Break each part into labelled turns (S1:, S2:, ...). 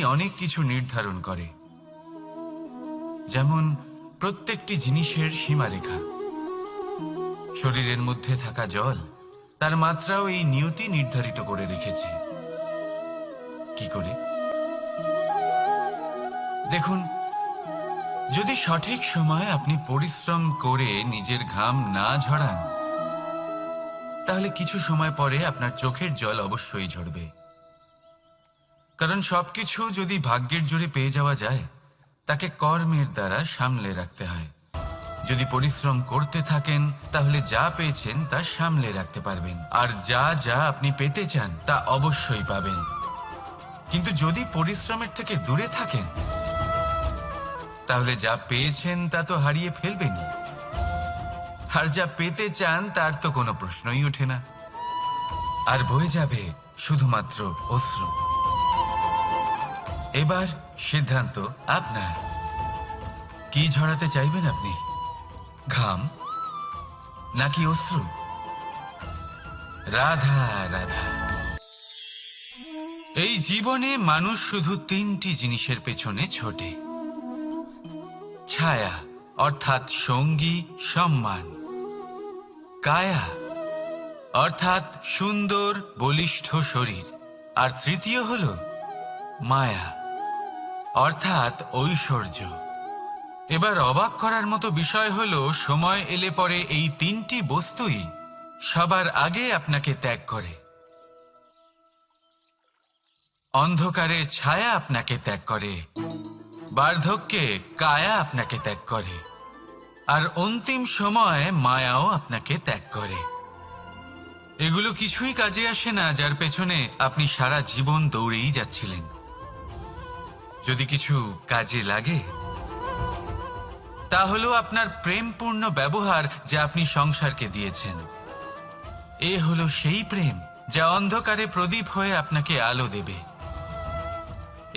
S1: অনেক কিছু নির্ধারণ করে, যেমন প্রত্যেকটি জিনিসের সীমারেখা। শরীরের মধ্যে থাকা জল, তার মাত্রাও এই নিয়তি নির্ধারিত করে রেখেছে। কি করে? দেখুন, যদি সঠিক সময় আপনি পরিশ্রম করে নিজের ঘাম না ঝরান, তাহলে কিছু সময় পরে আপনার চোখের জল অবশ্যই ঝরবে। কারণ সবকিছু যদি ভাগ্যের জোরে পেয়ে যাওয়া যায়, তাকে কর্মের দ্বারা সামলে রাখতে হয়। যদি পরিশ্রম করতে থাকেন, তাহলে যা পেয়েছেন তা সামলে রাখতে পারবেন, আর যা যা আপনি পেতে চান তা অবশ্যই পাবেন। কিন্তু যদি পরিশ্রমের থেকে দূরে থাকেন, তাহলে যা পেয়েছেন তা তো হারিয়ে ফেলবেনই, আর যা পেতে চান তার তো কোনো প্রশ্নই ওঠে না, আর বয়ে যাবে শুধুমাত্র অশ্রু। এবার সিদ্ধান্ত আপনার। কি ঝরাতে চাইবেন আপনি? ঘাম নাকি অশ্রু? রাধা রাধা। এই জীবনে মানুষ শুধু তিনটি জিনিসের পেছনে ছোটে: ছায়া অর্থাৎ সঙ্গী সম্মান, কায়া অর্থাৎ সুন্দর বলিষ্ঠ শরীর, আর তৃতীয় হল মায়া অর্থাৎ ঐশ্বর্য। এবার অবাক করার মতো বিষয় হলো, সময় এলে পরে এই তিনটি বস্তুই সবার আগে আপনাকে ত্যাগ করে। অন্ধকারে ছায়া আপনাকে ত্যাগ করে, বার্ধক্যে কায়া আপনাকে ত্যাগ করে, আর অন্তিম সময়ে মায়াও আপনাকে ত্যাগ করে। এগুলো কিছুই কাজে আসে না যার পেছনে আপনি সারা জীবন দৌড়েই যাচ্ছিলেন। যদি কিছু কাজে লাগে, তা হলো আপনার প্রেমপূর্ণ ব্যবহার যা আপনি সংসারকে দিয়েছেন। এ হলো সেই প্রেম যা অন্ধকারে প্রদীপ হয়ে আপনাকে আলো দেবে।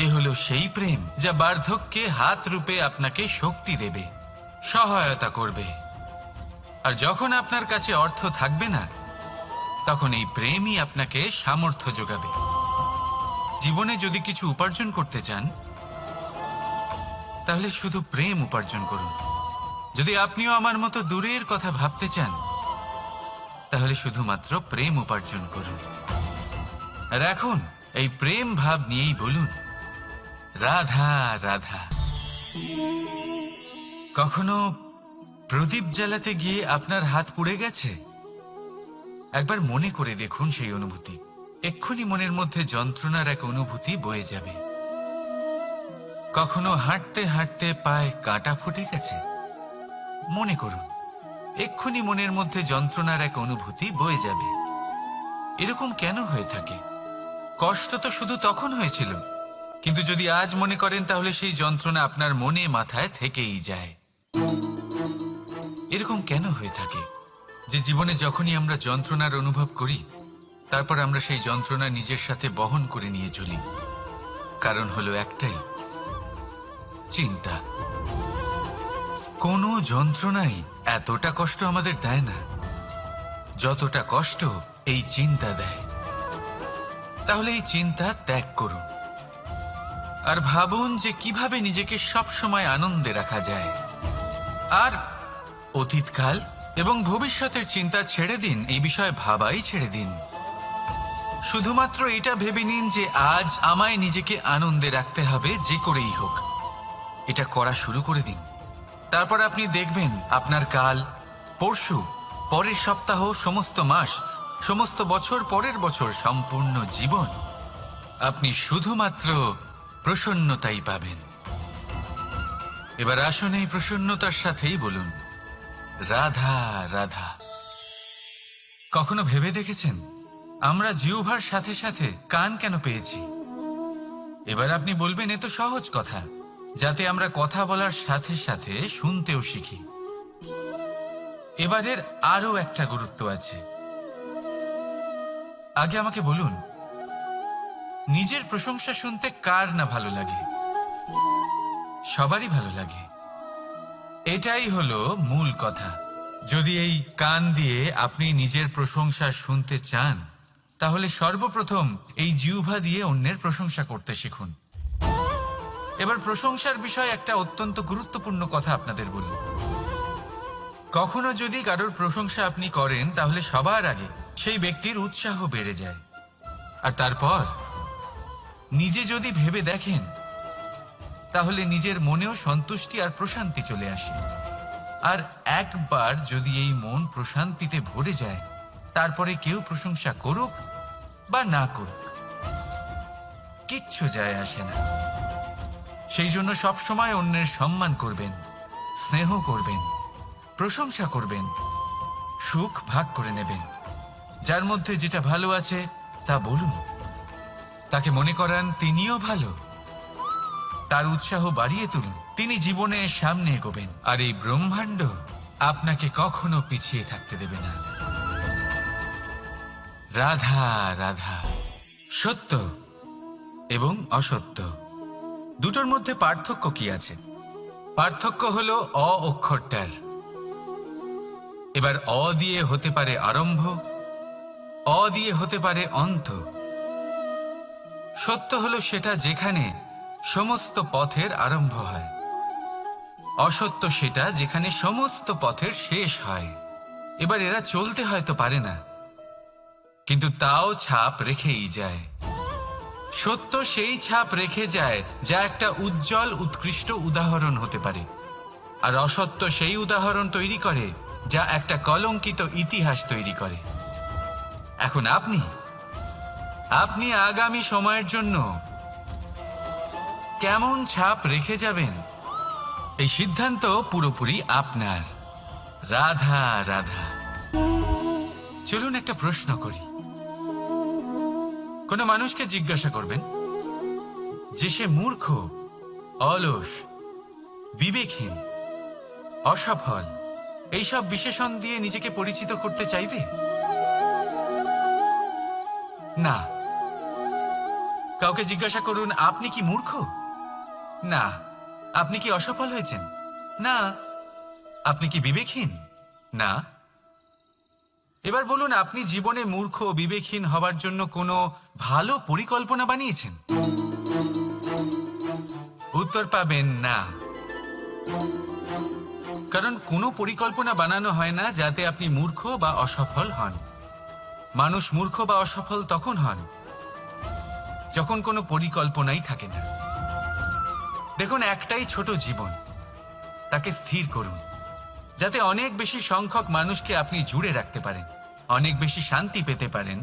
S1: এ হলো সেই প্রেম যা বার্ধক্যে হাত রূপে আপনাকে শক্তি দেবে, সহায়তা করবে। আর যখন আপনার কাছে অর্থ থাকবে না, তখন এই প্রেমই আপনাকে সামর্থ্য যোগাবে। জীবনে যদি কিছু উপার্জন করতে চান, তাহলে শুধু প্রেম উপার্জন করুন। যদি আপনিও আমার মতো দূরের কথা ভাবতে চান, তাহলে শুধুমাত্র প্রেম উপার্জন করুন। আর এখন এই প্রেম ভাব নিয়েই বলুন, রাধা রাধা। কখনো প্রদীপ জ্বালাতে গিয়ে আপনার হাত পুড়ে গেছে? একবার মনে করে দেখুন সেই অনুভূতি। এক্ষুনি মনের মধ্যে যন্ত্রণার এক অনুভূতি বয়ে যাবে। কখনো হাঁটতে হাঁটতে পায়ে কাঁটা ফুটে গেছে? মনে করুন, এক্ষুনি মনের মধ্যে যন্ত্রণার এক অনুভূতি বয়ে যাবে। এরকম কেন হয়ে থাকে? কষ্ট তো শুধু তখন হয়েছিল, কিন্তু যদি আজ মনে করেন, তাহলে সেই যন্ত্রণা আপনার মনে মাথায় থেকেই যায়। এরকম কেন হয়ে থাকে যে জীবনে যখনই আমরা যন্ত্রণার অনুভব করি, তারপর আমরা সেই যন্ত্রণা নিজের সাথে বহন করে নিয়ে চলি? কারণ হলো একটাই, চিন্তা। কোনো যন্ত্রণাই এতটা কষ্ট আমাদের দেয় না যতটা কষ্ট এই চিন্তা দেয়। তাহলে এই চিন্তা ত্যাগ করুন, আর ভাবুন যে কিভাবে নিজেকে সবসময় আনন্দে রাখা যায়। আর অতীতকাল এবং ভবিষ্যতের চিন্তা ছেড়ে দিন, এই বিষয়ে ভাবাই ছেড়ে দিন। শুধুমাত্র এটা ভেবে নিন যে আজ আমায় নিজেকে আনন্দে রাখতে হবে, যে করেই হোক। এটা করা শুরু করে দিন। তারপর আপনি দেখবেন আপনার কাল, পরশু, পরের সপ্তাহ, সমস্ত মাস, সমস্ত বছর, পরের বছর, সম্পূর্ণ জীবন আপনি শুধুমাত্র প্রসন্নতাই পাবেন। এবার আসুন এই প্রসন্নতার সাথেই বলুন, রাধা রাধা। কখনো ভেবে দেখেছেন আমরা জিহ্বার সাথে সাথে কান কেন পেয়েছি? এবার আপনি বলবেন, এ তো সহজ কথা, যাতে আমরা কথা বলার সাথে সাথে শুনতেও শিখি। এবারের আরো একটা গুরুত্ব আছে। আগে আমাকে বলুন, নিজের প্রশংসা শুনতে কার না ভালো লাগে? সবারই ভালো লাগে। এটাই হলো মূল কথা। যদি এই কান দিয়ে আপনি নিজের প্রশংসা শুনতে চান, তাহলে সর্বপ্রথম এই জিহ্বা দিয়ে অন্যের প্রশংসা করতে শিখুন। এবার প্রশংসার বিষয়ে একটা অত্যন্ত গুরুত্বপূর্ণ কথা আপনাদের বলি। কখনো যদি কারোর প্রশংসা আপনি করেন তাহলে সবার আগে সেই ব্যক্তির উৎসাহ বেড়ে যায়, আর তারপর নিজে যদি ভেবে দেখেন তাহলে নিজের মনেও সন্তুষ্টি আর প্রশান্তি চলে আসে। আর একবার যদি এই মন প্রশান্তিতে ভরে যায়, তারপরে কেউ প্রশংসা করুক বা না করুক কিচ্ছু যায় আসে না। সেই জন্য সবসময় অন্যের সম্মান করবেন, স্নেহ করবেন, প্রশংসা করবেন, সুখ ভাগ করে নেবেন। যার মধ্যে যেটা ভালো আছে তা বলুন, তাকে মনে করান তিনিও ভালো, তার উৎসাহ বাড়িয়ে তুলুন। তিনি জীবনে সামনে এগোবেন, আর এই ব্রহ্মাণ্ড আপনাকে কখনো পিছিয়ে থাকতে দেবে না। রাধা রাধা। সত্য এবং অসত্য দুটোর মধ্যে পার্থক্য কি আছে? পার্থক্য হলো অ অক্ষরটার। এবার অ দিয়ে হতে পারে আরম্ভ, অ দিয়ে হতে পারে অন্ত। সত্য হলো সেটা যেখানে সমস্ত পথের আরম্ভ হয়, অসত্য সেটা যেখানে সমস্ত পথের শেষ হয়। এবার এরা চলতে হয়তো পারে না, কিন্তু তাও ছাপ রেখেই যায়। সত্য সেই ছাপ রেখে যায় যা একটা উজ্জ্বল উৎকৃষ্ট উদাহরণ হতে পারে, আর অসত্য সেই উদাহরণ তৈরি করে যা একটা কলঙ্কিত ইতিহাস তৈরি করে। এখন আপনি আগামী সময়ের জন্য কেমন ছাপ রেখে যাবেন, এই সিদ্ধান্ত পুরোপুরি আপনার। রাধা রাধা। চলুন একটা প্রশ্ন করি। কোনো মানুষকে জিজ্ঞাসা করবেন যে সে মূর্খ, অলস, বিবেকহীন, অসফল এইসব বিশেষণ দিয়ে নিজেকে পরিচিত করতে চাইবে? না। কাউকে জিজ্ঞাসা করুন আপনি কি মূর্খ? না। আপনি কি অসফল হয়েছেন? না। আপনি কি বিবেকহীন? না। এবার বলুন আপনি জীবনে মূর্খ ও বিবেকহীন হবার জন্য কোনো ভালো পরিকল্পনা বানিয়েছেন? উত্তর পাবেন না। কারণ কোনো পরিকল্পনা বানানো হয় না যাতে আপনি মূর্খ বা অসফল হন। মানুষ মূর্খ বা অসফল তখন হন যখন কোনো পরিকল্পনাই থাকে না। দেখুন, একটাই ছোট জীবন, তাকে স্থির করুন যাতে অনেক বেশি সংখ্যক মানুষকে আপনি জুড়ে রাখতে পারেন, অনেক বেশি শান্তি পেতে পারেন,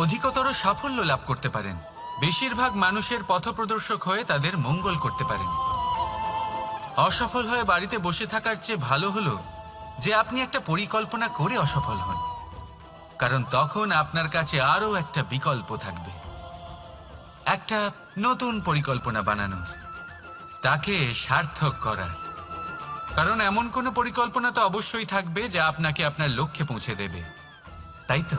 S1: অধিকতর সাফল্য লাভ করতে পারেন, বেশিরভাগ মানুষের পথপ্রদর্শক হয়ে তাদের মঙ্গল করতে পারেন। অসফল হয়ে বাড়িতে বসে থাকার চেয়ে ভালো হলো যে আপনি একটা পরিকল্পনা করে অসফল হন, কারণ তখন আপনার কাছে আরো একটা বিকল্প থাকবে, একটা নতুন পরিকল্পনা বানানোর, তাকে সার্থক করার। কারণ এমন কোনো পরিকল্পনা তো অবশ্যই থাকবে যা আপনাকে আপনার লক্ষ্যে পৌঁছে দেবে, তাই তো?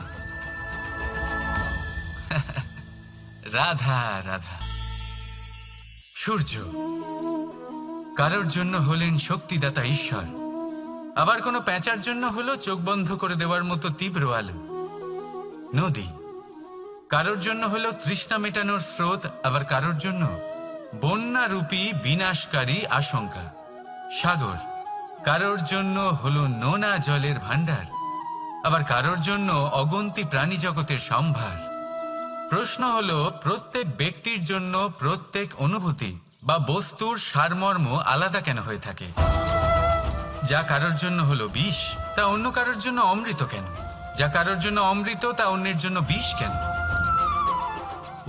S1: রাধা রাধা। সূর্য কারোর জন্য হলেন শক্তিদাতা ঈশ্বর, আবার কোনো প্যাঁচার জন্য হলো চোখ বন্ধ করে দেওয়ার মতো তীব্র আলো। নদী কারোর জন্য হলো তৃষ্ণা মেটানোর স্রোত, আবার কারোর জন্য বন্যারূপী বিনাশকারী আশঙ্কা। সাগর কারোর জন্য হলো নোনা জলের ভান্ডার, আবার কারোর জন্য অগন্তি প্রাণী জগতের সম্ভার। প্রশ্ন হলো প্রত্যেক ব্যক্তির জন্য প্রত্যেক অনুভূতি বা বস্তুর সারমর্ম আলাদা কেন হয়ে থাকে? যা কারোর জন্য হলো বিষ তা অন্য কারোর জন্য অমৃত কেন? যা কারোর জন্য অমৃত তা অন্যের জন্য বিষ কেন?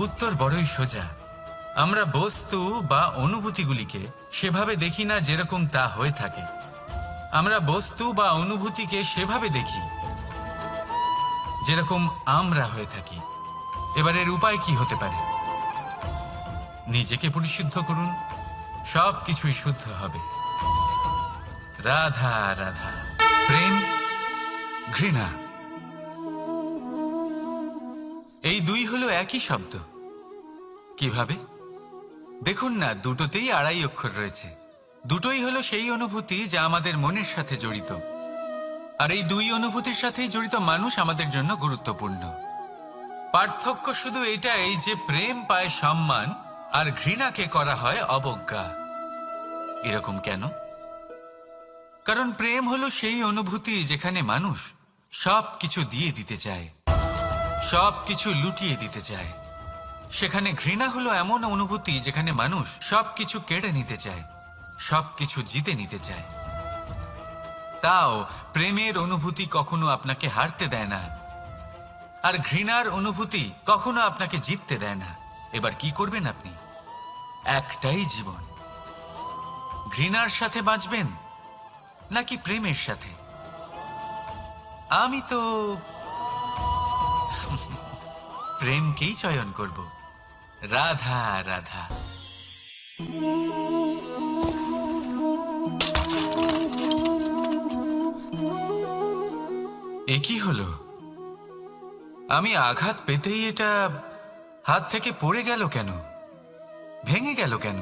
S1: উত্তর বড়ই সোজা। আমরা বস্তু বা অনুভূতিগুলিকে সেভাবে দেখি না যেরকম তা হয়ে থাকে। আমরা বস্তু বা অনুভূতিকে সেভাবে দেখি যেরকম আমরা হয়ে থাকি। এবার এর উপায় কি হতে পারে? নিজেকে পরিশুদ্ধ করুন, সব কিছুই শুদ্ধ হবে। রাধা রাধা। প্রেম, ঘৃণা, এই দুই হলো একই শব্দ। কিভাবে? দেখুন না, দুটোতেই আড়াই অক্ষর রয়েছে। দুটোই হলো সেই অনুভূতি যা আমাদের মনের সাথে জড়িত, আর এই দুই অনুভূতির সাথেই জড়িত মানুষ আমাদের জন্য গুরুত্বপূর্ণ। পার্থক্য শুধু এটাই যে প্রেম পায় সম্মান আর ঘৃণাকে করা হয় অবজ্ঞা। এরকম কেন? কারণ প্রেম হলো সেই অনুভূতি যেখানে মানুষ সব কিছু দিয়ে দিতে চায়, সব কিছু লুটিয়ে দিতে চায়। সেখানে ঘৃণা হলো এমন অনুভূতি যেখানে মানুষ সবকিছু কেড়ে নিতে চায়, সবকিছু জিতে নিতে চায়। তাও প্রেমের অনুভূতি কখনো আপনাকে হারতে দেয় না, আর ঘৃণার অনুভূতি কখনো আপনাকে জিততে দেয় না। এবার কি করবেন আপনি? একটাই জীবন, ঘৃণার সাথে বাঁচবেন নাকি প্রেমের সাথে? আমি তো প্রেমকেই চয়ন করব। রাধা রাধা। এ কি হলো? আমি আঘাত পেতেই এটা হাত থেকে পড়ে গেল কেন, ভেঙে গেল কেন?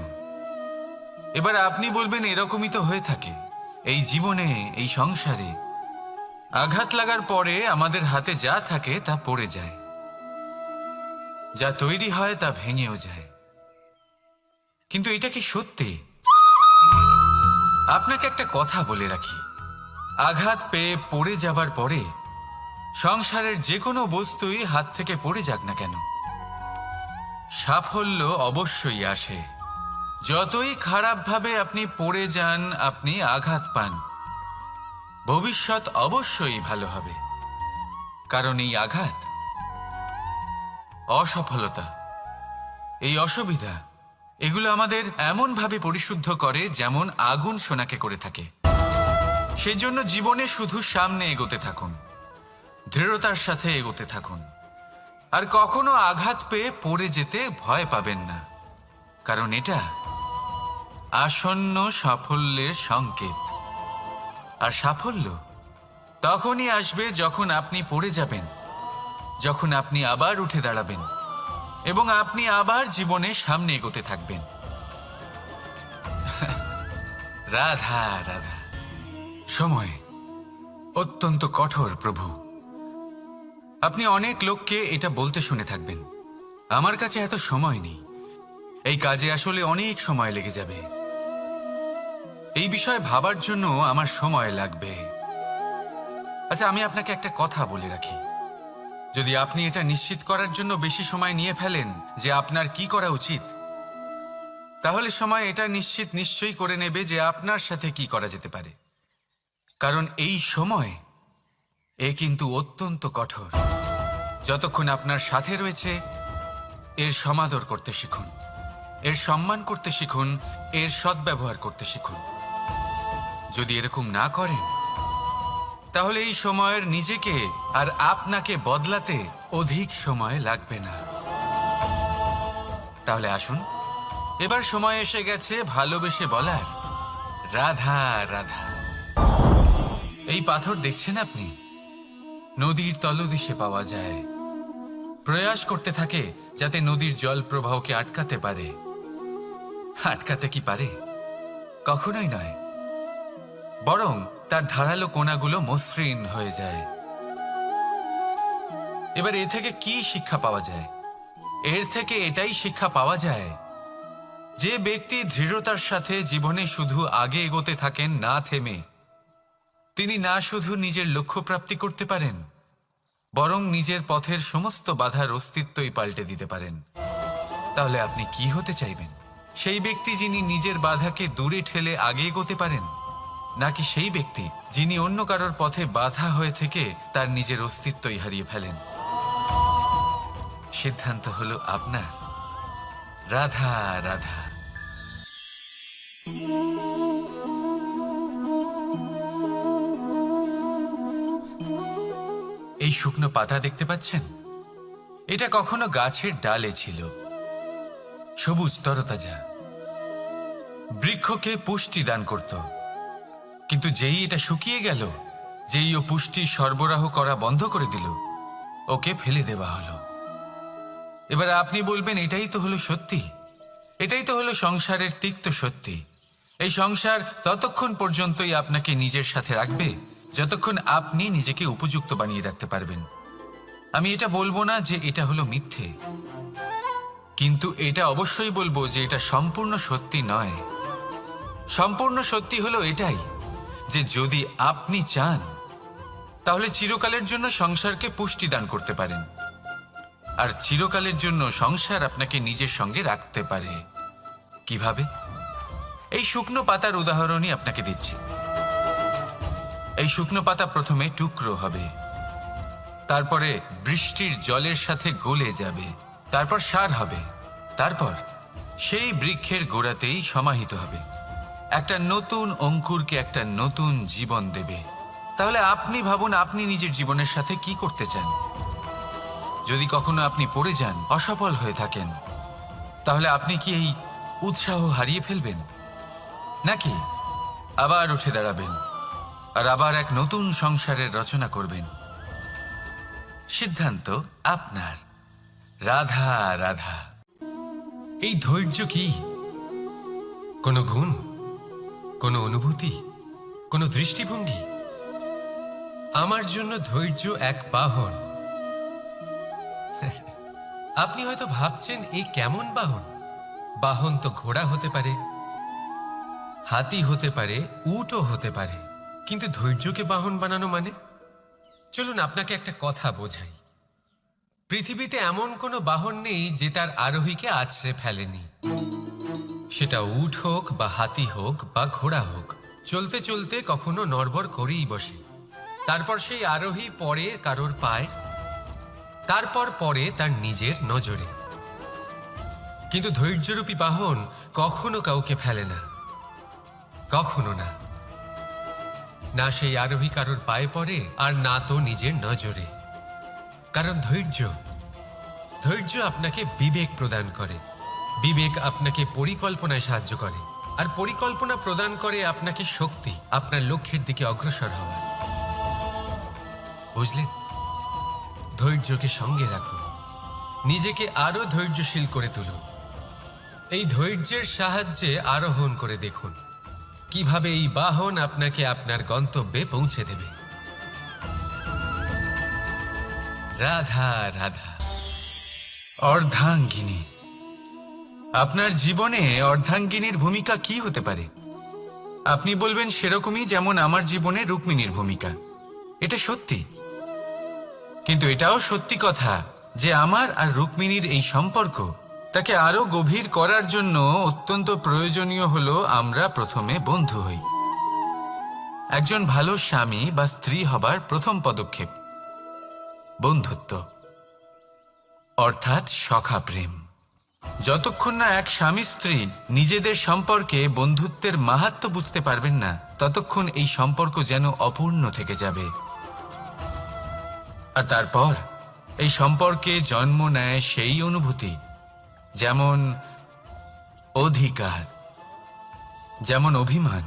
S1: এবার আপনি বলবেন এরকমই তো হয়ে থাকে এই জীবনে, এই সংসারে। আঘাত লাগার পরে আমাদের হাতে যা থাকে তা পড়ে যায়, যা তৈরি হয় তা ভেঙেও যায়। কিন্তু এটা কি সত্যি? আপনাকে একটা কথা বলে রাখি, আঘাত পেয়ে পড়ে যাবার পরে সংসারের যে কোনো বস্তুই হাত থেকে পড়ে যাক না কেন, সাফল্য অবশ্যই আসে। যতই খারাপভাবে আপনি পড়ে যান, আপনি আঘাত পান, ভবিষ্যৎ অবশ্যই ভালো হবে। কারণ এই আঘাত, অসফলতা, এই অসুবিধা, এগুলো আমাদের এমনভাবে পরিশুদ্ধ করে যেমন আগুন সোনাকে করে থাকে। সেই জন্য জীবনে শুধু সামনে এগোতে থাকুন, দৃঢ়তার সাথে এগোতে থাকুন, আর কখনো আঘাত পেয়ে পড়ে যেতে ভয় পাবেন না। কারণ এটা আসন্ন সাফল্যের সংকেত। আর সাফল্য তখনই আসবে যখন আপনি পড়ে যাবেন, যখন আপনি আবার উঠে দাঁড়াবেন এবং আপনি আবার জীবনে সামনে এগোতে থাকবেন। রাধা রাধা। সময় অত্যন্ত কঠোর প্রভু। আপনি অনেক লোককে এটা বলতে শুনে থাকবেন, আমার কাছে এত সময় নেই, এই কাজে আসলে অনেক সময় লেগে যাবে, এই বিষয়ে ভাবার জন্য আমার সময় লাগবে। আচ্ছা, আমি আপনাকে একটা কথা বলে রাখি, যদি আপনি এটা নিশ্চিত করার জন্য বেশি সময় নিয়ে ফেলেন যে আপনার কি করা উচিত, তাহলে সময় এটা নিশ্চয়ই করে নেবে যে আপনার সাথে কি করা যেতে পারে। কারণ এই সময় এ কিন্তু অত্যন্ত কঠোর। যতক্ষণ আপনার সাথে রয়েছে এর সমাদর করতে শিখুন, এর সম্মান করতে শিখুন, এর সদ্ব্যবহার করতে শিখুন। যদি এরকম না করেন তাহলে এই সময়ের নিজেকে আর আপনাকে বদলাতে অধিক সময় লাগবে না। তাহলে আসুন, এবার সময় এসে গেছে ভালোবেসে বলার রাধা রাধা। এই পাথর দেখছেন আপনি, নদীর তলদেশে পাওয়া যায়। প্রয়াস করতে থাকে যাতে নদীর জল প্রবাহকে আটকাতে পারে। আটকাতে কি পারে? কখনোই নয়, বরং তার ধারালো কোণাগুলো মসৃণ হয়ে যায়। এবার এ থেকে কি শিক্ষা পাওয়া যায়? এর থেকে এটাই শিক্ষা পাওয়া যায়, যে ব্যক্তি দৃঢ়তার সাথে জীবনে শুধু আগে এগোতে থাকেন না থেমে, তিনি না শুধু নিজের লক্ষ্য প্রাপ্তি করতে পারেন, বরং নিজের পথের সমস্ত বাধার অস্তিত্বই পাল্টে দিতে পারেন। তাহলে আপনি কি হতে চাইবেন? সেই ব্যক্তি যিনি নিজের বাধাকে দূরে ঠেলে আগে এগোতে পারেন, নাকি সেই ব্যক্তি যিনি অন্য কারোর পথে বাধা হয়ে থেকে তার নিজের অস্তিত্বই হারিয়ে ফেলেন? সিদ্ধান্ত হলো আপনার। রাধা রাধা। এই শুকনো পাতা দেখতে পাচ্ছেন? এটা কখনো গাছের ডালে ছিল, সবুজ তরতাজা, বৃক্ষকে পুষ্টি দান করত। কিন্তু যেই এটা শুকিয়ে গেল, যেই ও পুষ্টি সরবরাহ করা বন্ধ করে দিল, ওকে ফেলে দেওয়া হলো। এবার আপনি বলবেন এটাই তো হলো সত্যি, এটাই তো হলো সংসারের তিক্ত সত্যি। এই সংসার ততক্ষণ পর্যন্তই আপনাকে নিজের সাথে রাখবে যতক্ষণ আপনি নিজেকে উপযুক্ত বানিয়ে রাখতে পারবেন। আমি এটা বলবো না যে এটা হলো মিথ্যে, কিন্তু এটা অবশ্যই বলবো যে এটা সম্পূর্ণ সত্যি নয়। সম্পূর্ণ সত্যি হলো এটাই যে যদি আপনি চান তাহলে চিরকালের জন্য সংসারকে পুষ্টি দান করতে পারেন, আর চিরকালের জন্য সংসার আপনাকে নিজের সঙ্গে রাখতে পারে। কিভাবে? এই শুকনো পাতার উদাহরণই আপনাকে দিচ্ছি। এই শুকনো পাতা প্রথমে টুকরো হবে, তারপরে বৃষ্টির জলের সাথে গলে যাবে, তারপর সার হবে, তারপর সেই বৃক্ষের গোড়াতেই সমাহিত হবে, একটা নতুন অঙ্কুরকে একটা নতুন জীবন দেবে। তাহলে আপনি ভাবুন আপনি নিজের জীবনের সাথে কি করতে চান। যদি কখনো আপনি পড়ে যান, অসফল হয়ে থাকেন, তাহলে আপনি কি এই উৎসাহ হারিয়ে ফেলবেন, নাকি আবার উঠে দাঁড়াবেন আর আবার এক নতুন সংসারের রচনা করবেন? সিদ্ধান্ত আপনার। রাধা রাধা।
S2: এই ধৈর্য কি কোনো গুণ, কোনো অনুভূতি, কোনো দৃষ্টিভঙ্গি? আমার জন্য ধৈর্য এক বাহন। আপনি হয়তো ভাবছেন এই কেমন বাহন? বাহন তো ঘোড়া হতে পারে, হাতি হতে পারে, উটও হতে পারে, কিন্তু ধৈর্যকে বাহন বানানো মানে? চলুন আপনাকে একটা কথা বোঝাই। পৃথিবীতে এমন কোনো বাহন নেই যে তার আরোহীকে আছড়ে ফেলেনি। সেটা উট হোক বা হাতি হোক বা ঘোড়া হোক, চলতে চলতে কখনো নড়বড় করেই বসে। তারপর সেই আরোহী পড়ে কারোর পায়, তারপর পড়ে তার নিজের নজরে। কিন্তু ধৈর্যরূপী বাহন কখনো কাউকে ফেলে না, কখনো না। না সেই আরোহী কারোর পায়ে পড়ে, আর না তো নিজের নজরে। কারণ ধৈর্য আপনাকে বিবেক প্রদান করে, বিবেক আপনাকে পরিকল্পনায় সাহায্য করে, আর পরিকল্পনা প্রদান করে আপনাকে শক্তি, আপনার লক্ষ্যের দিকে অগ্রসর হওয়ার। বুঝলেন? ধৈর্যকে সঙ্গে রাখুন, নিজেকে আরো ধৈর্যশীল করে তুলুন। এই ধৈর্যের সাহায্যে আরোহণ করে দেখুন কিভাবে এই বাহন আপনাকে আপনার গন্তব্যে পৌঁছে দেবে। রাধা রাধা।
S1: অর্ধাঙ্গিনী। আপনার জীবনে অর্ধাঙ্গিনীর ভূমিকা কি হতে পারে? আপনি বলবেন সেরকমই যেমন আমার জীবনে রুক্মিণীর ভূমিকা। এটা সত্যি, কিন্তু এটাও সত্যি কথা যে আমার আর রুক্মিণীর এই সম্পর্ক, তাকে আরো গভীর করার জন্য অত্যন্ত প্রয়োজনীয় হলো আমরা প্রথমে বন্ধু হই। একজন ভালো স্বামী বা স্ত্রী হবার প্রথম পদক্ষেপ বন্ধুত্ব, অর্থাৎ সখা প্রেম। যতক্ষণ না এক স্বামী স্ত্রী নিজেদের সম্পর্কে বন্ধুত্বের মাহাত্ম্য বুঝতে পারবেন না, ততক্ষণ এই সম্পর্ক যেন অপূর্ণ থেকে যাবে। আর তারপর এই সম্পর্কে জন্ম নেয় সেই অনুভূতি, যেমন অধিকার, যেমন অভিমান।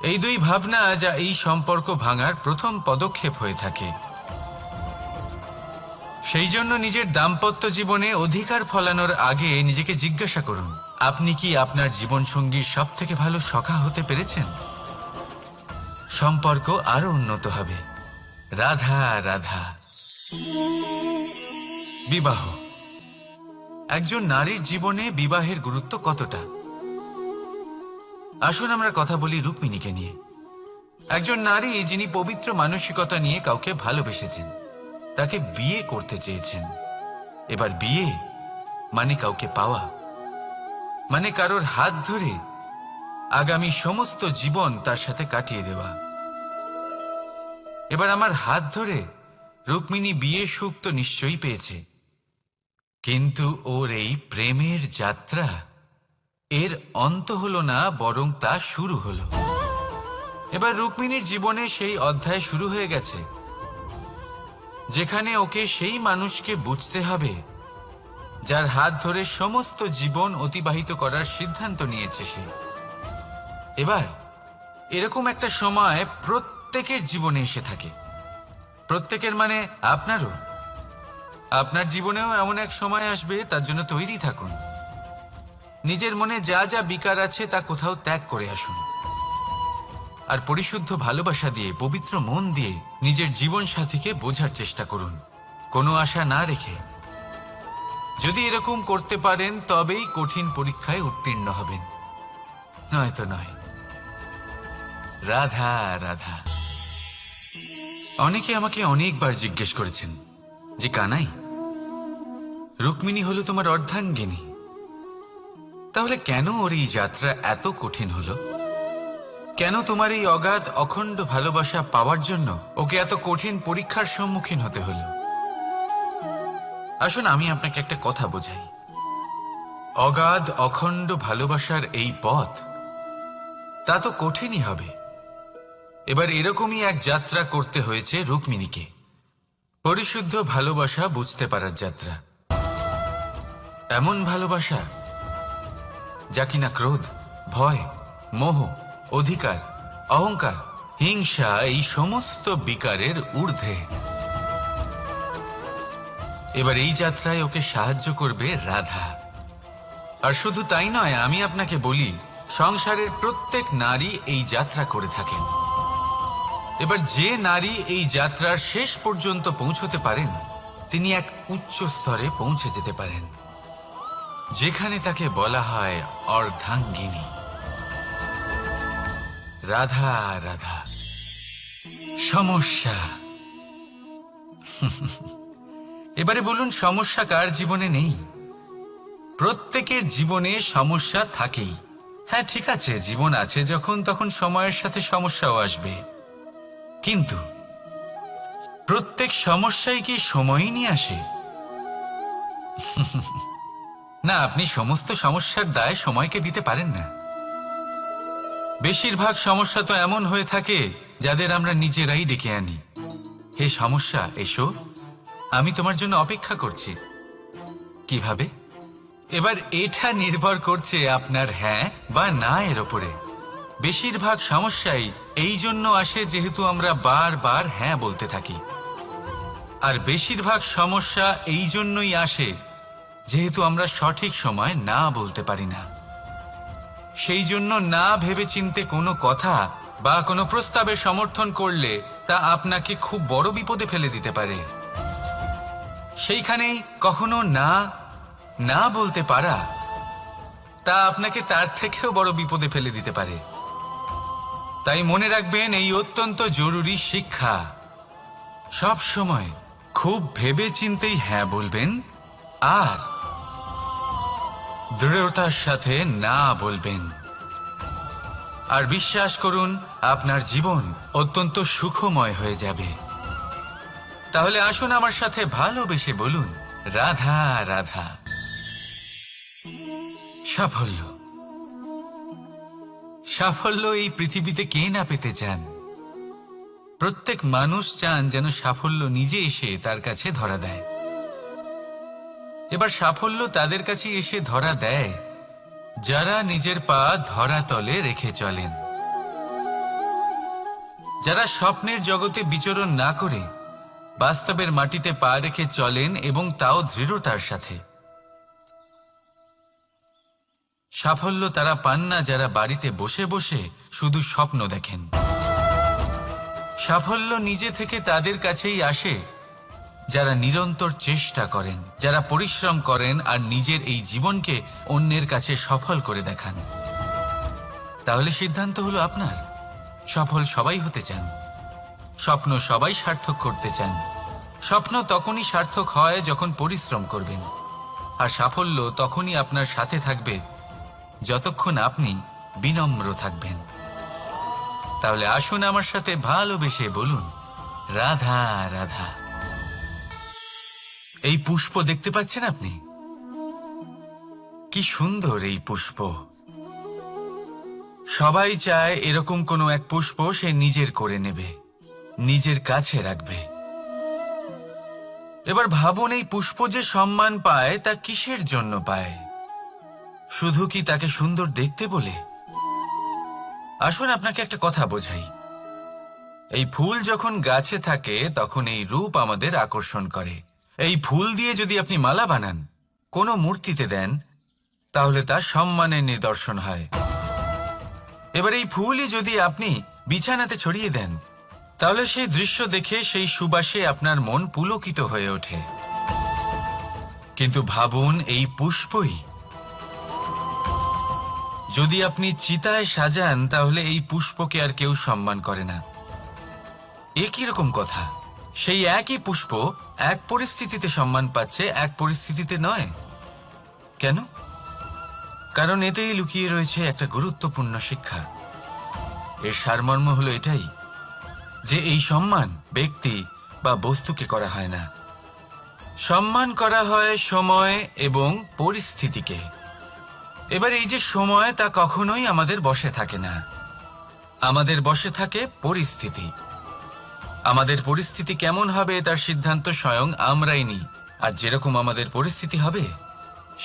S1: এই দুই ভাবনা যা এই সম্পর্ক ভাঙার প্রথম পদক্ষেপ হয়ে থাকে। সেই জন্য নিজের দাম্পত্য জীবনে অধিকার ফলানোর আগে নিজেকে জিজ্ঞাসা করুন, আপনি কি আপনার জীবনসঙ্গীর সব থেকে ভালো সখা হতে পেরেছেন? সম্পর্ক আরো উন্নত হবে। রাধা রাধা। বিবাহ। একজন নারীর জীবনে বিবাহের গুরুত্ব কতটা? আসুন আমরা কথা বলি রুক্মিণীকে নিয়ে। একজন নারী যিনি পবিত্র মানসিকতা নিয়ে কাউকে ভালোবেসেছেন, তাকে বিয়ে করতে চেয়েছেন। এবার বিয়ে মানে কাউকে পাওয়া, মানে কারোর হাত ধরে আগামী সমস্ত জীবন তার সাথে কাটিয়ে দেওয়া। এবার আমার হাত ধরে রুক্মিণী বিয়ের সুখ তো নিশ্চয়ই পেয়েছে, কিন্তু ওর এই প্রেমের যাত্রা এর অন্ত হলো না, বরং তা শুরু হলো। এবার রুক্মিণীর জীবনে সেই অধ্যায় শুরু হয়ে গেছে যেখানে ওকে সেই মানুষকে বুঝতে হবে যার হাত ধরে সমস্ত জীবন অতিবাহিত করার সিদ্ধান্ত নিয়েছে সে। এবার এরকম একটা সময় প্রত্যেকের জীবনে এসে থাকে। প্রত্যেকের মানে আপনারও। আপনার জীবনেও এমন এক সময় আসবে, তার জন্য তৈরি থাকুন। নিজের মনে যা যা বিকার আছে তা কোথাও ত্যাগ করে আসুন, আর পরিশুদ্ধ ভালোবাসা দিয়ে, পবিত্র মন দিয়ে নিজের জীবন সাথীকে বোঝার চেষ্টা করুন, কোনো আশা না রেখে। যদি এরকম করতে পারেন তবেই কঠিন পরীক্ষায় উত্তীর্ণ হবেন, নয়তো নয়। রাধা রাধা। অনেকে আমাকে অনেকবার জিজ্ঞেস করেছেন যে কানাই, রুক্মিণী হলো তোমার অর্ধাঙ্গিনী, তাহলে কেন ওর এই যাত্রা এত কঠিন হলো? কেন তোমার এই অগাধ অখণ্ড ভালোবাসা পাওয়ার জন্য ওকে এত কঠিন পরীক্ষার সম্মুখীন হতে হলো? আসুন আমি আপনাকে একটা কথা বোঝাই। অগাধ অখণ্ড ভালোবাসার এই পথ, তা তো কঠিনই হবে। এবার এরকমই এক যাত্রা করতে হয়েছে রুক্মিণীকে, পরিশুদ্ধ ভালোবাসা বুঝতে পারার যাত্রা। এমন ভালোবাসা যা কিনা ক্রোধ, ভয়, মোহ, অধিকার, অহংকার, হিংসা এই সমস্ত বিকারের ঊর্ধ্বে। এবার এই যাত্রায় ওকে সাহায্য করবে রাধা। আর শুধু তাই নয়, আমি আপনাকে বলি, সংসারের প্রত্যেক নারী এই যাত্রা করে থাকেন। এবার যে নারী এই যাত্রার শেষ পর্যন্ত পৌঁছতে পারেন, তিনি এক উচ্চ স্তরে পৌঁছে যেতে পারেন, যেখানে তাকে বলা হয় অর্ধাঙ্গিনী। রাধা রাধা। সমস্যা। এবারে বলুন, সমস্যা কার জীবনে নেই? প্রত্যেকের জীবনে সমস্যা থাকেই। হ্যাঁ ঠিক আছে, জীবন আছে যখন, তখন সময়ের সাথে সমস্যাও আসবে। কিন্তু প্রত্যেক সমস্যাই কি সময়ই নিয়ে আসে? না, আপনি সমস্ত সমস্যার দায় সময়কে দিতে পারেন না। বেশিরভাগ সমস্যা তো এমন হয়ে থাকে যাদের আমরা নিজেরাই ডেকে আনি। হে সমস্যা, এসো, আমি তোমার জন্য অপেক্ষা করছি। কিভাবে? এবার এটা নির্ভর করছে আপনার হ্যাঁ বা না এর ওপরে। বেশিরভাগ সমস্যাই এই জন্য আসে যেহেতু আমরা বারবার হ্যাঁ বলতে থাকি, আর বেশিরভাগ সমস্যা এই জন্যই আসে যেহেতু আমরা সঠিক সময় না বলতে পারি না। সেই জন্য না ভেবেচিন্তে কোনো কথা বা কোনো প্রস্তাবের সমর্থন করলে তা আপনাকে খুব বড় বিপদে ফেলে দিতে পারে। সেইখানেই কখনো না না বলতে পারা, তা আপনাকে তার থেকেও বড় বিপদে ফেলে দিতে পারে। তাই মনে রাখবেন, এই অত্যন্ত জরুরি শিক্ষা। সব সময় খুব ভেবে চিন্তেই হ্যাঁ বলবেন, আর দৃঢ়তার সাথে না বলবেন। আর বিশ্বাস করুন, আপনার জীবন অত্যন্ত সুখময় হয়ে যাবে। তাহলে আসুন আমার সাথে ভালোবেসে বলুন, রাধা রাধা। সাফল্য। সাফল্য এই পৃথিবীতে কে না পেতে চান? প্রত্যেক মানুষ চান যেন সাফল্য নিজে এসে তার কাছে ধরা দেয়। এবার সাফল্য তাদের কাছে এসে ধরা দেয় যারা নিজের পা ধরাতলে রেখে চলেন, যারা স্বপ্নের জগতে বিচরণ না করে বাস্তবের মাটিতে পা রেখে চলেন, এবং তাও দৃঢ়তার সাথে। সাফল্য তারা পান না যারা বাড়িতে বসে বসে শুধু স্বপ্ন দেখেন। সাফল্য নিজে থেকে তাদের কাছেই আসে যারা নিরন্তর চেষ্টা করেন, যারা পরিশ্রম করেন আর নিজের এই জীবনকে অন্যের কাছে সফল করে দেখান। তাহলে সিদ্ধান্ত হলো আপনার। সফল সবাই হতে চান, স্বপ্ন সবাই সার্থক করতে চান। স্বপ্ন তখনই সার্থক হয় যখন পরিশ্রম করবেন, আর সাফল্য তখনই আপনার সাথে থাকবে যতক্ষণ আপনি বিনম্র থাকবেন। তাহলে আসুন আমার সাথে ভালোবেসে বলুন, রাধা রাধা। এই পুষ্প দেখতে পাচ্ছেন আপনি? কি সুন্দর এই পুষ্প। সবাই চায় এরকম কোনো এক পুষ্প সে নিজের করে নেবে, নিজের কাছে রাখবে। এবার ভাবুন, এই পুষ্প যে সম্মান পায় তা কিসের জন্য পায়? শুধু কি তাকে সুন্দর দেখতে বলে? আসুন আপনাকে একটা কথা বোঝাই। এই ফুল যখন গাছে থাকে তখন এই রূপ আমাদের আকর্ষণ করে। এই ফুল দিয়ে যদি আপনি মালা বানান, কোনো মূর্তিতে দেন, তাহলে তা সম্মানের নিদর্শন হয়। এবার এই ফুলই যদি আপনি বিছানাতে ছড়িয়ে দেন, তাহলে সেই দৃশ্য দেখে সেই সুবাসে আপনার মন পুলকিত হয়ে ওঠে। কিন্তু ভাবুন, এই পুষ্পই যদি আপনি চিতায় সাজান, তাহলে এই পুষ্পকে আর কেউ সম্মান করে না। এ কিরকম কথা? সেই একই পুষ্প এক পরিস্থিতিতে সম্মান পাচ্ছে, এক পরিস্থিতিতে নয়। কেন? কারণ এতেই লুকিয়ে রয়েছে একটা গুরুত্বপূর্ণ শিক্ষা। এর সারমর্ম হলো এটাই যে এই সম্মান ব্যক্তি বা বস্তুকে করা হয় না, সম্মান করা হয় সময় এবং পরিস্থিতিকে। এবার এই যে সময়, তা কখনোই আমাদের বশে থাকে না। আমাদের বশে থাকে পরিস্থিতি। আমাদের পরিস্থিতি কেমন হবে তার সিদ্ধান্ত স্বয়ং আমরাই নিই। আর যেরকম আমাদের পরিস্থিতি হবে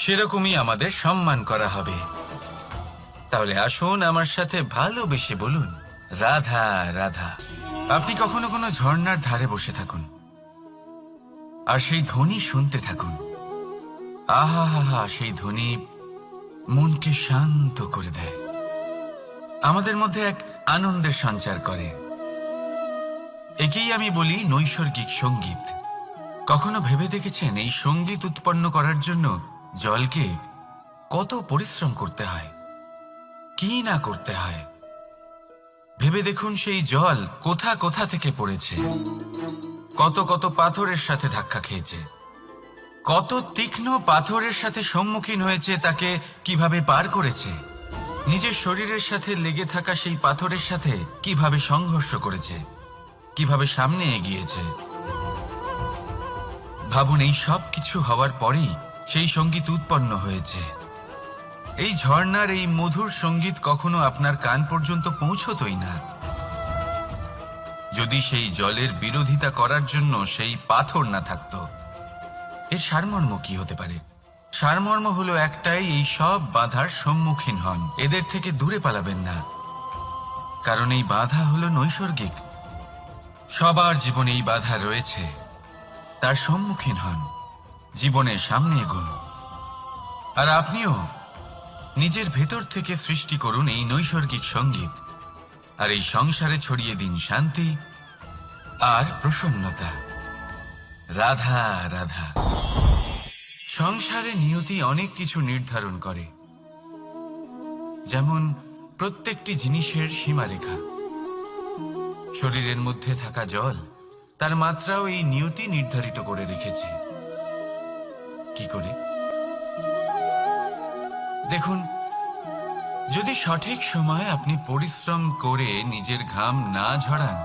S1: সেরকমই আমাদের সম্মান করা হবে। তাহলে আসুন আমার সাথে ভালোবেসে বলুন, রাধা রাধা। আপনি কখনো কোনো ঝর্ণার ধারে বসে থাকুন আর সেই ধ্বনি শুনতে থাকুন। আহা হা হা, সেই ধ্বনি মনকে শান্ত করে দেয়, আমাদের মধ্যে এক আনন্দের সঞ্চার করে। একেই আমি বলি নৈসর্গিক সঙ্গীত। কখনো ভেবে দেখেছেন এই সঙ্গীত উৎপন্ন করার জন্য জলকে কত পরিশ্রম করতে হয়, কি না করতে হয়? ভেবে দেখুন, সেই জল কোথা কোথা থেকে পড়েছে, কত কত পাথরের সাথে ধাক্কা খেয়েছে, কত তীক্ষ্ণ পাথরের সাথে সম্মুখীন হয়েছে, তাকে কিভাবে পার করেছে, নিজের শরীরের সাথে লেগে থাকা সেই পাথরের সাথে কিভাবে সংঘর্ষ করেছে, কিভাবে সামনে এগিয়েছে। ভাবুন, এই সব কিছু হওয়ার পরেই সেই সঙ্গীত উৎপন্ন হয়েছে। এই ঝর্ণার এই মধুর সঙ্গীত কখনো আপনার কান পর্যন্ত পৌঁছতই না যদি সেই জলের বিরোধিতা করার জন্য সেই পাথর না থাকতো। এর সারমর্ম কি হতে পারে? সারমর্ম হলো একটাই, এই সব বাধার সম্মুখীন হন, এদের থেকে দূরে পালাবেন না। কারণ এই বাধা হলো নৈসর্গিক, সবার জীবনে এই বাধা রয়েছে। তার সম্মুখীন হন, জীবনের সামনে এগোন। আর আপনিও নিজের ভেতর থেকে সৃষ্টি করুন এই নৈসর্গিক সঙ্গীত, আর এই সংসারে ছড়িয়ে দিন শান্তি আর প্রসন্নতা। রাধা রাধা। সংসারে নিয়তি অনেক কিছু নির্ধারণ করে, যেমন প্রত্যেকটি জিনিসের সীমারেখা। শরীরের মধ্যে থাকা জল, তার মাত্রাও এই নিয়তি নির্ধারিত করে রেখেছে। কি করে? দেখুন, যদি সঠিক সময়ে আপনি পরিশ্রম করে নিজের ঘাম না ঝরান,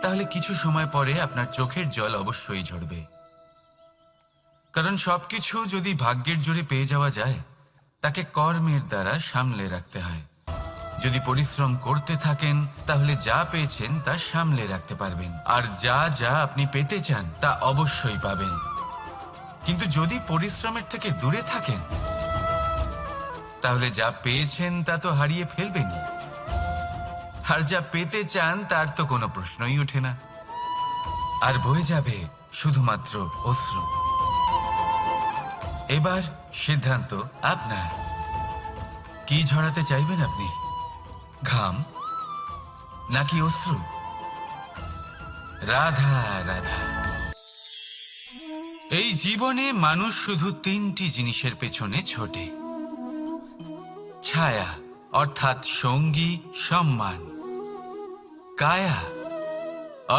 S1: তাহলে কিছু সময় পরে আপনার চোখের জল অবশ্যই ঝরবে। কারণ সবকিছু যদি ভাগ্যের জোরে পেয়ে যাওয়া যায়, তাকে কর্মের দ্বারা সামলে রাখতে হয়। যদি পরিশ্রম করতে থাকেন, তাহলে যা পেয়েছেন তা সামলে রাখতে পারবেন, আর যা যা আপনি পেতে চান তা অবশ্যই পাবেন। কিন্তু যদি পরিশ্রমের থেকে দূরে থাকেন, তাহলে যা পেয়েছেন তা তো হারিয়ে ফেলবেনই, আর যা পেতে চান তার তো কোনো প্রশ্নই ওঠে না, আর বয়ে যাবে শুধুমাত্র অশ্রু। এবার সিদ্ধান্ত আপনার। কি ঝরাতে চাইবেন আপনি? ঘাম নাকি অশ্রু? রাধা রাধা। এই জীবনে মানুষ শুধু তিনটি জিনিসের পেছনে ছোটে: ছায়া অর্থাৎ সঙ্গী সম্মান, কায়া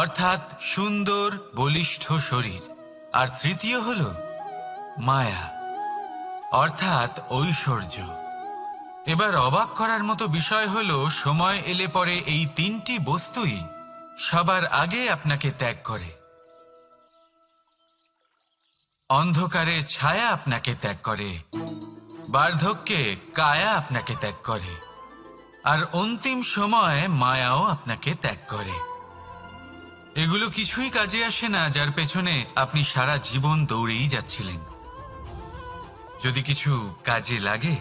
S1: অর্থাৎ সুন্দর বলিষ্ঠ শরীর, আর তৃতীয় হল মায়া অর্থাৎ ঐশ্বর্য। এবার অবাক করার মতো বিষয় হলো, সময় এলে পরে এই তিনটি বস্তুই সবার আগে আপনাকে ত্যাগ করে। অন্ধকারে ছায়া আপনাকে ত্যাগ করে, বার্ধক্যে কায়া আপনাকে ত্যাগ করে, আর অন্তিম সময়ে মায়াও আপনাকে ত্যাগ করে। এগুলো কিছুই কাজে আসে না যার পেছনে আপনি সারা জীবন দৌড়েই যাচ্ছিলেন। যদি কিছু কাজে লাগে,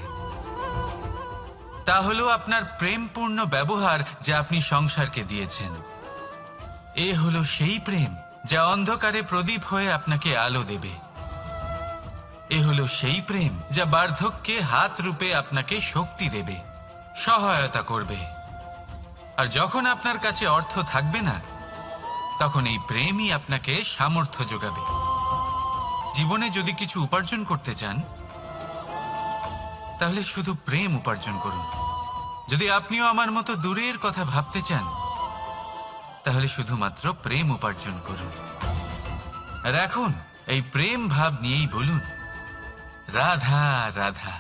S1: তা হলো আপনার প্রেমপূর্ণ ব্যবহার যা আপনি সংসারকে দিয়েছেন। এ হলো সেই প্রেম যা অন্ধকারে প্রদীপ হয়ে আপনাকে আলো দেবে। এ হলো সেই প্রেম যা বার্ধক্যে হাত রূপে আপনাকে শক্তি দেবে, সহায়তা করবে। আর যখন আপনার কাছে অর্থ থাকবে না, তখন এই প্রেমই আপনাকে সামর্থ্য যোগাবে। জীবনে যদি কিছু উপার্জন করতে চান তাহলে শুধু প্রেম উপার্জন করুন। যদি আপনিও আমার মতো দূরের কথা ভাবতে চান তাহলে শুধুমাত্র প্রেম উপার্জন করুন। আর এখন এই প্রেম ভাব নিয়েই বলুন, রাধা রাধা।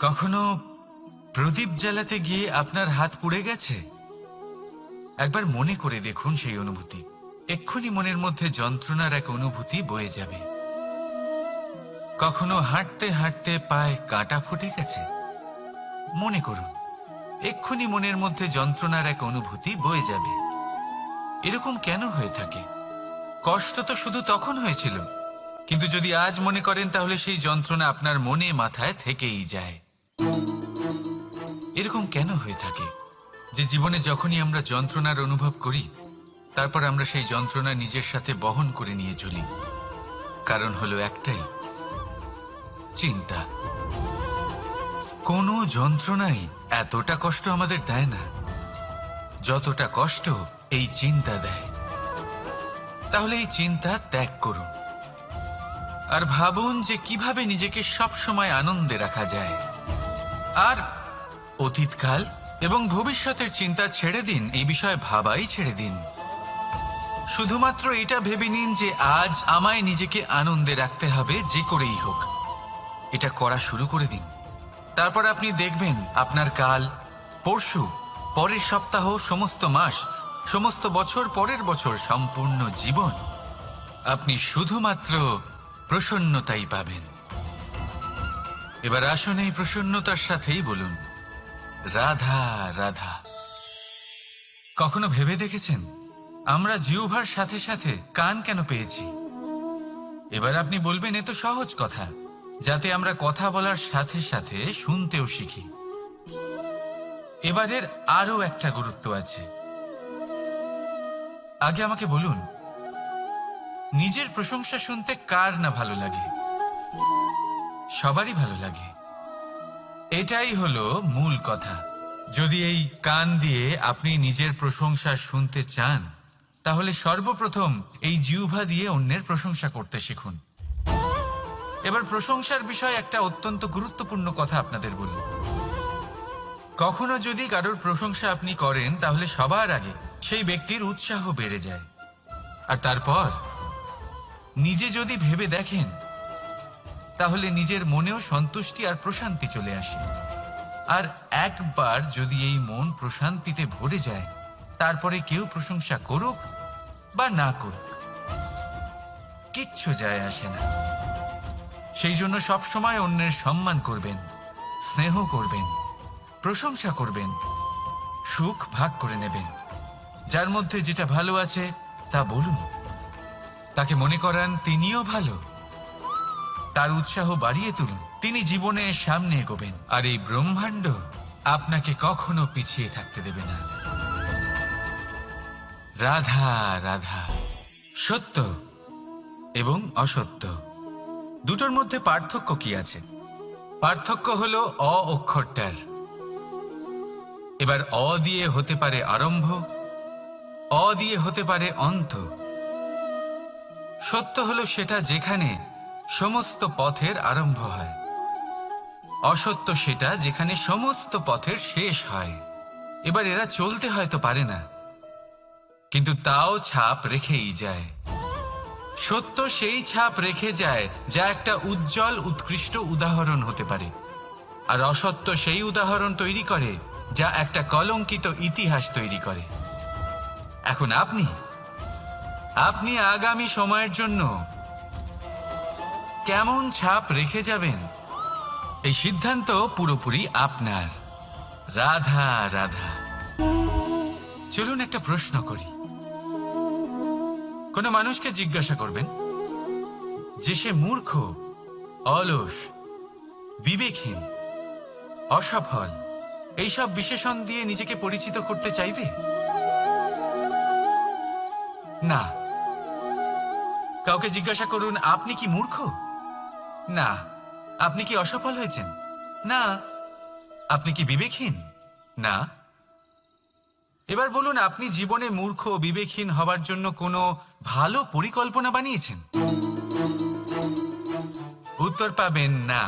S1: কখনো প্রদীপ জ্বালাতে গিয়ে আপনার হাত পুড়ে গেছে? একবার মনে করে দেখুন সেই অনুভূতি। এক্ষুনি মনের মধ্যে যন্ত্রণার এক অনুভূতি বয়ে যাবে। কখনো হাঁটতে হাঁটতে পায়ে কাঁটা ফুটে গেছে? মনে করুন, এক্ষুনি মনের মধ্যে যন্ত্রণার এক অনুভূতি বয়ে যাবে। এরকম কেন হয়ে থাকে? কষ্ট তো শুধু তখন হয়েছিল, কিন্তু যদি আজ মনে করেন তাহলে সেই যন্ত্রণা আপনার মনে মাথায় থেকেই যায়। এরকম কেন হয়ে থাকে যে জীবনে যখনই আমরা যন্ত্রণার অনুভব করি তারপর আমরা সেই যন্ত্রণা নিজের সাথে বহন করে নিয়ে চলি? কারণ হলো একটাই, চিন্তা। কোনো যন্ত্রণাই এতটা কষ্ট আমাদের দেয় না যতটা কষ্ট এই চিন্তা দেয়। তাহলে এই চিন্তা ত্যাগ করুন আর ভাবুন যে কিভাবে নিজেকে সব সময় আনন্দে রাখা যায়। আর অতীতকাল এবং ভবিষ্যতের চিন্তা ছেড়ে দিন, এই বিষয়ে ভাবাই ছেড়ে দিন। শুধুমাত্র এটা ভেবে নিন যে আজ আমায় নিজেকে আনন্দে রাখতে হবে যে করেই হোক। এটা করা শুরু করে দিন। তারপর আপনি দেখবেন আপনার কাল, পরশু, পরের সপ্তাহ, সমস্ত মাস, সমস্ত বছর, পরের বছর, সম্পূর্ণ জীবন আপনি শুধুমাত্র প্রসন্নতাই পাবেন। এবার আসুন এই প্রসন্নতার সাথেই বলুন, রাধা রাধা। কখনো ভেবে দেখেছেন আমরা জিহ্বার সাথে সাথে কান কেন পেয়েছি? এবার আপনি বলবেন এ তো সহজ কথা, যাতে আমরা কথা বলার সাথে সাথে শুনতেও শিখি। এবারের আরো একটা গুরুত্ব আছে। আগে আমাকে বলুন, নিজের প্রশংসা শুনতে কার না ভালো লাগে? সবারই ভালো লাগে। এটাই হলো মূল কথা। যদি এই কান দিয়ে আপনি নিজের প্রশংসা শুনতে চান তাহলে সর্বপ্রথম এই জিহ্বা দিয়ে অন্যের প্রশংসা করতে শিখুন। এবার প্রশংসার বিষয়ে একটা অত্যন্ত গুরুত্বপূর্ণ কথা আপনাদের বলি। কখনো যদি কারোর প্রশংসা আপনি করেন তাহলে সবার আগে সেই ব্যক্তির উৎসাহ বেড়ে যায়। আর তারপর নিজে যদি ভেবে দেখেন তাহলে নিজের মনেও সন্তুষ্টি আর প্রশান্তি চলে আসে। আর একবার যদি এই মন প্রশান্তিতে ভরে যায় তারপরে কেউ প্রশংসা করুক বা না করুক কিচ্ছু যায় আসে না। সেই জন্য সবসময় অন্যের সম্মান করবেন, স্নেহ করবেন, প্রশংসা করবেন, সুখ ভাগ করে নেবেন। যার মধ্যে যেটা ভালো আছে তা বলুন, তাকে মনে করান তিনিও ভালো, তার উৎসাহ বাড়িয়ে তুলুন। তিনি জীবনে সামনে এগোবেন আর এই ব্রহ্মাণ্ড আপনাকে কখনো পিছিয়ে থাকতে দেবে না। রাধা রাধা। সত্য এবং অসত্য দুটোর মধ্যে পার্থক্য কি আছে? পার্থক্য হলো অ অক্ষরটার। এবার অ দিয়ে হতে পারে আরম্ভ, অ দিয়ে হতে পারে অন্ত। সত্য হলো সেটা যেখানে সমস্ত পথের আরম্ভ হয়, অসত্য সেটা যেখানে সমস্ত পথের শেষ হয়। এবার এরা চলতে হয়তো পারে না, কিন্তু তাও ছাপ রেখেই যায়। সত্য সেই ছাপ রেখে যায় যা একটা উজ্জ্বল উৎকৃষ্ট উদাহরণ হতে পারে, আর অসত্য সেই উদাহরণ তৈরি করে যা একটা কলঙ্কিত ইতিহাস তৈরি করে। এখন আপনি আগামী সময়ের জন্য কেমন ছাপ রেখে যাবেন এই সিদ্ধান্ত পুরোপুরি আপনার। রাধা রাধা। চলুন একটা প্রশ্ন করি। কোন মানুষকে জিজ্ঞাসা করবেন যে সে মূর্খ, অলস, বিবেকহীন, অসফল এইসব বিশেষণ দিয়ে নিজেকে পরিচিত করতে চাইবে? না। কাউকে জিজ্ঞাসা করুন আপনি কি মূর্খ? না। আপনি কি অসফল হয়েছেন? না। আপনি কি বিবেকহীন? না। এবার বলুন, আপনি জীবনে মূর্খ ও বিবেকহীন হবার জন্য কোনো ভালো পরিকল্পনা বানিয়েছেন? উত্তর পাবেন না।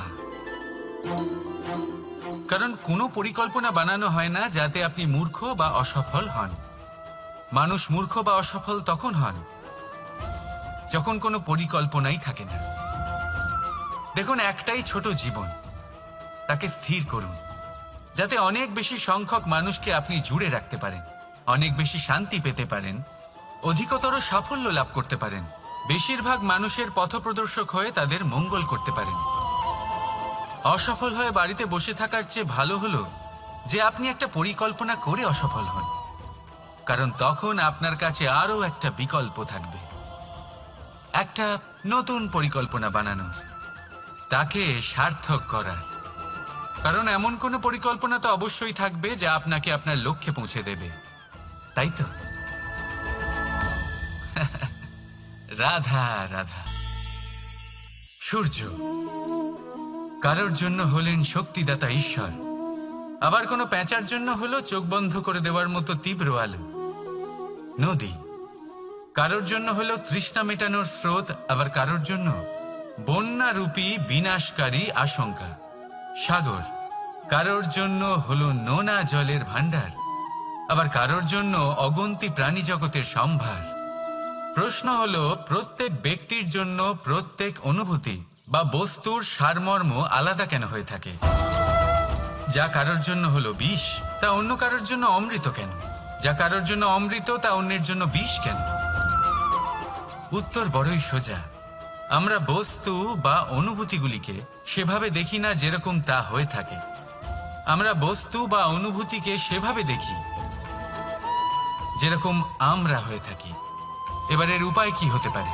S1: কারণ কোনো পরিকল্পনা বানানো হয় না যাতে আপনি মূর্খ বা অসফল হন। মানুষ মূর্খ বা অসফল তখন হন যখন কোনো পরিকল্পনাই থাকে না। দেখুন, একটাই ছোট জীবন, তাকে স্থির করুন যাতে অনেক বেশি সংখ্যক মানুষকে আপনি জুড়ে রাখতে পারেন, অনেক বেশি শান্তি পেতে পারেন, অধিকতর সাফল্য লাভ করতে পারেন, বেশিরভাগ মানুষের পথপ্রদর্শক হয়ে তাদের মঙ্গল করতে পারেন। অসফল হয়ে বাড়িতে বসে থাকার চেয়ে ভালো হলো যে আপনি একটা পরিকল্পনা করে অসফল হন, কারণ তখন আপনার কাছে আরও একটা বিকল্প থাকবে, একটা নতুন পরিকল্পনা বানানোর, তাকে সার্থক করার। কারণ এমন কোনো পরিকল্পনা তো অবশ্যই থাকবে যা আপনাকে আপনার লক্ষ্যে পৌঁছে দেবে, তাই তো? রাধা রাধা। সূর্য কারোর জন্য হলেন শক্তিদাতা ঈশ্বর, আবার কোনো প্যাঁচার জন্য হলো চোখ বন্ধ করে দেওয়ার মতো তীব্র আলো। নদী কারোর জন্য হলো তৃষ্ণা মেটানোর স্রোত, আবার কারোর জন্য বন্যারূপী বিনাশকারী আশঙ্কা। সাগর কারোর জন্য হলো নোনা জলের ভাণ্ডার, আবার কারোর জন্য অগন্তি প্রাণী জগতের সম্ভার। প্রশ্ন হলো, প্রত্যেক ব্যক্তির জন্য প্রত্যেক অনুভূতি বা বস্তুর সারমর্ম আলাদা কেন হয়ে থাকে? যা কারোর জন্য হলো বিষ, তা অন্য কারোর জন্য অমৃত কেন? যা কারোর জন্য অমৃত, তা অন্যের জন্য বিষ কেন? উত্তর বড়ই সোজা। আমরা বস্তু বা অনুভূতিগুলিকে সেভাবে দেখি না যেরকম তা হয়ে থাকে। আমরা বস্তু বা অনুভূতিকে সেভাবে দেখি যেরকম আমরা হয়ে থাকি। এবার এর উপায় কি হতে পারে?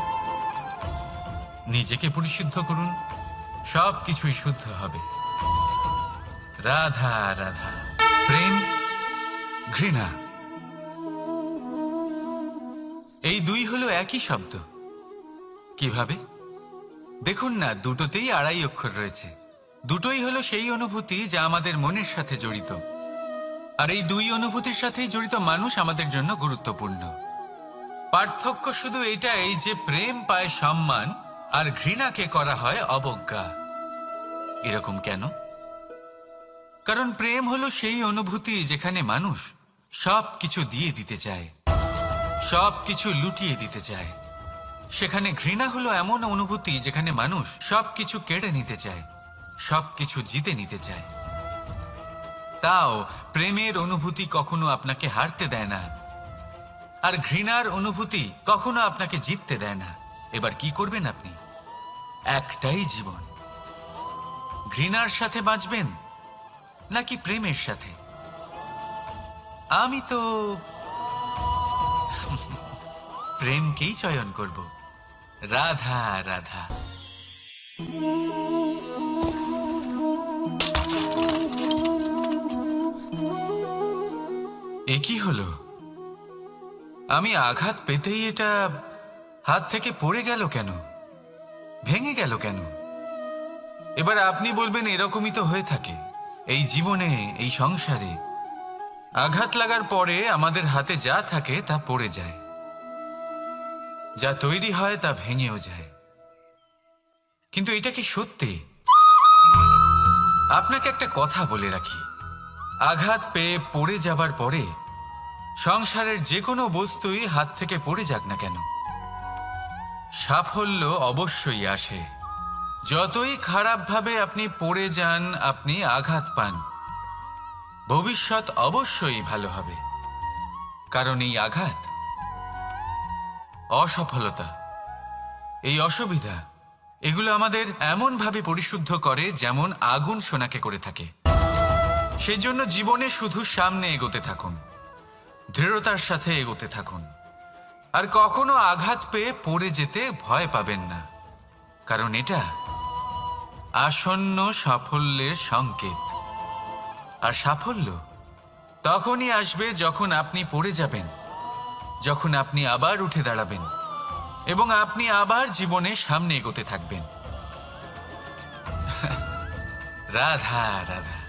S1: নিজেকে পরিশুদ্ধ করুন, সব কিছুই শুদ্ধ হবে। রাধা রাধা। প্রেম, ঘৃণা, এই দুই হলো একই শব্দ। কিভাবে? দেখুন না, দুটোতেই আড়াই অক্ষর রয়েছে। দুটোই হলো সেই অনুভূতি যা আমাদের মনের সাথে জড়িত, আর এই দুই অনুভূতির সাথেই জড়িত মানুষ আমাদের জন্য গুরুত্বপূর্ণ। পার্থক্য শুধু এটাই যে প্রেম পায় সম্মান আর ঘৃণাকে করা হয় অবজ্ঞা। এরকম কেন? কারণ প্রেম হলো সেই অনুভূতি যেখানে মানুষ সব কিছু দিয়ে দিতে চায়, সব কিছু লুটিয়ে দিতে চায়। সেখানে ঘৃণা হলো এমন অনুভূতি যেখানে মানুষ সবকিছু কেড়ে নিতে চায়, সবকিছু জিতে নিতে চায়। তাও প্রেমের অনুভূতি কখনো আপনাকে হারতে দেয় না, আর ঘৃণার অনুভূতি কখনো আপনাকে জিততে দেয় না। এবার কি করবেন আপনি? একটাই জীবন, ঘৃণার সাথে বাঁচবেন নাকি প্রেমের সাথে? আমি তো প্রেমকেই চয়ন করব। রাধা রাধা। এ কি হলো? আমি আঘাত পেতেই এটা হাত থেকে পড়ে গেল কেন? ভেঙে গেল কেন? এবার আপনি বলবেন, এরকমই তো হয়ে থাকে এই জীবনে, এই সংসারে। আঘাত লাগার পরে আমাদের হাতে যা থাকে তা পড়ে যায়, যা তৈরি হয় তা ভেঙেও যায়। কিন্তু এটা কি সত্যি? আপনাকে একটা কথা বলে রাখি, আঘাত পেয়ে পড়ে যাবার পরে সংসারের যে কোনো বস্তুই হাত থেকে পড়ে যাক না কেন, সাফল্য অবশ্যই আসে। যতই খারাপভাবে আপনি পড়ে যান, আপনি আঘাত পান, ভবিষ্যৎ অবশ্যই ভালো হবে। কারণ এই আঘাত, অসফলতা, এই অসুবিধা, এগুলো আমাদের এমনভাবে পরিশুদ্ধ করে যেমন আগুন সোনাকে করে থাকে। সেই জন্য জীবনে শুধু সামনে এগোতে থাকুন, দৃঢ়তার সাথে এগোতে থাকুন, আর কখনো আঘাত পেয়ে পড়ে যেতে ভয় পাবেন না। কারণ এটা আসন্ন সাফল্যের সংকেত। আর সাফল্য তখনই আসবে যখন আপনি পড়ে যাবেন, যখন আপনি আবার উঠে দাঁড়াবেন এবং আপনি আবার জীবনে সামনে এগোতে থাকবেন। রাধা রাধা।